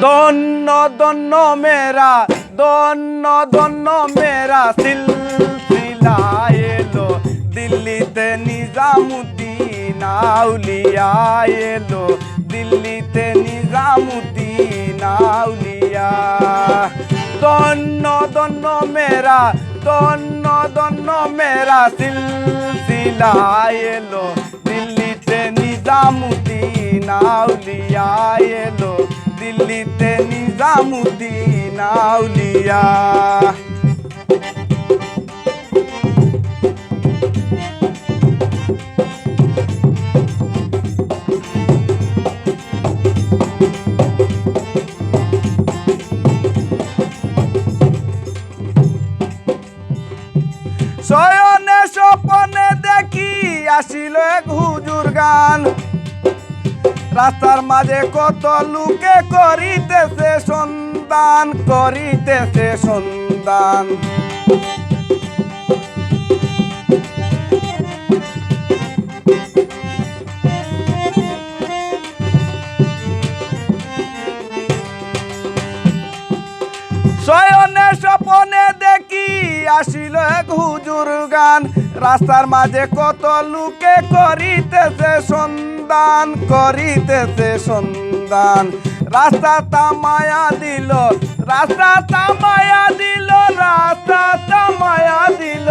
দন্য দন্য মেরা দন্য দন্য মেরা সিলসিলা এলো দিল্লিতে নিজামুদ্দিন আউলিয়া এলো দিল্লিতে নিজামুদ্দিন আউলিয়া দন্য দন্য মেরা দন্য দন্য মেরা সিলসিলা এলো দিল্লিতে নিজামুদ্দিন আউলিয়া এলো দিল্লিতে নিজামুদ্দিন আউলিয়া শয়নে স্বপনে দেখি আসিল এক হুজুর গান রাস্তার মাঝে কত লোকে করিতেছে সন্ধান করিতেছে সন্ধান শয়নে স্বপনে দেখি আসিল এক হুজুর গান রাস্তার মাঝে কত লোকে করিতেছে সন্ধান করিতেছে সন্ধান রাস্তা তামায়া দিল রাস্তা তামায়া দিল রাস্তা তামায়া দিল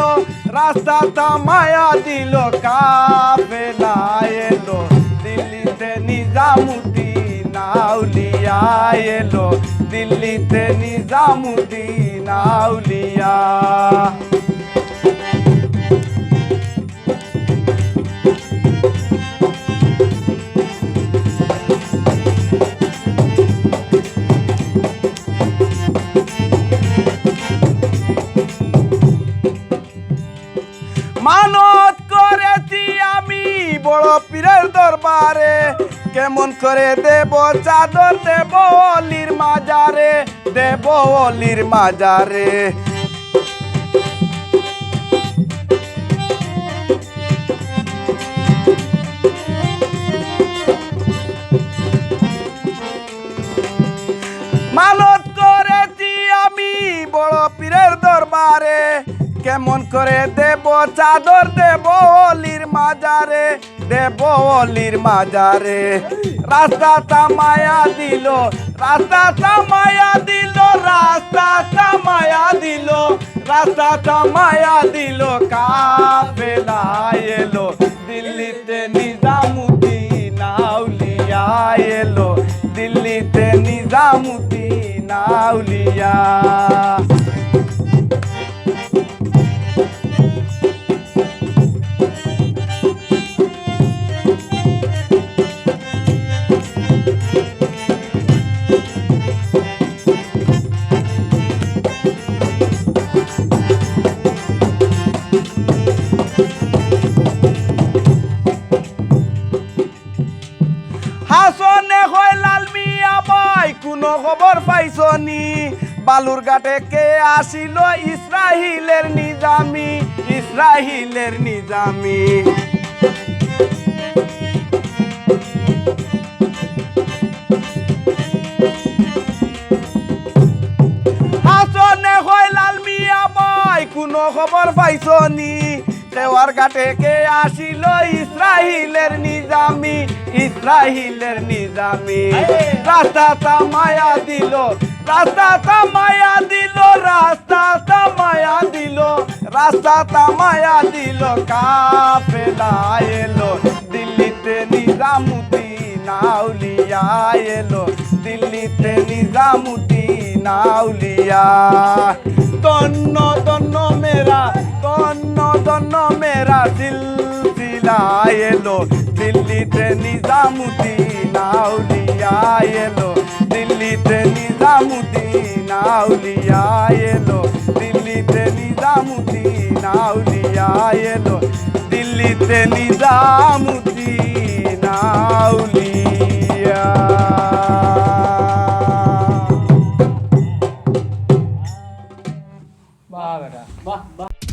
রাস্তা তামায়া দিল কাফেলা এলো দিল্লিতে নিজামুদ্দিন আউলিয়া এলো দিল্লিতে নিজামুদ্দিন আউলিয়া মানত করেছি আমি বড় পীরের দরবারে কেমন করে দেব চাদর দেব অলির মাজারে দেব অলির মাজারে মানত করেছি আমি বড় পীরের দরবারে কেমন করে দেব চাদর দেব অলির মাজারে দেব অলির মাজারে রাস্তা তামায়া দিল রাস্তা তামায়া দিল রাস্তা তামায়া দিল রাস্তা তামায়া দিল কাফেলা এলো দিল্লিতে নিজামুদ্দিন আউলিয়া এলো দিল্লিতে নিজামুদ্দিন আউলিয়া হাসনে হয় লাল মিয়া ভাই কোনো খবর পাইছনি বালুরঘাটে কে আসিল ইসরাহিলের নিজামি ইসরাহিলের নিজামি হাসনে হয় লাল মিয়া ভাই কোনো খবর পাইছনি দেওয়ার ঘাটে কে আসিল ইসরাহিলের নিজামি ইসরাহিলের নিজামি রাস্তা তামায়া দিল রাস্তা তামায়া দিল রাস্তা তামায়া দিল রাস্তা তামায়া দিল কাফেলা এলো দিল্লিতে নিজামুদ্দিন আউলিয়া এলো দিল্লিতে নিজামুদ্দিন আউলিয়া দন্য দন্য মেরা দন্য দন্য মেরা সিলসিলা এলো দিল্লিতে নিজামুদ্দিন আউলিয়া এলো দিল্লিতে নিজামুদ্দিন আউলিয়া এলো দিল্লিতে নিজামুদ্দিন আউলিয়া এলো দিল্লিতে নিজামুদ্দিন আউলিয়া বাহ বেটা বাহ বাহ।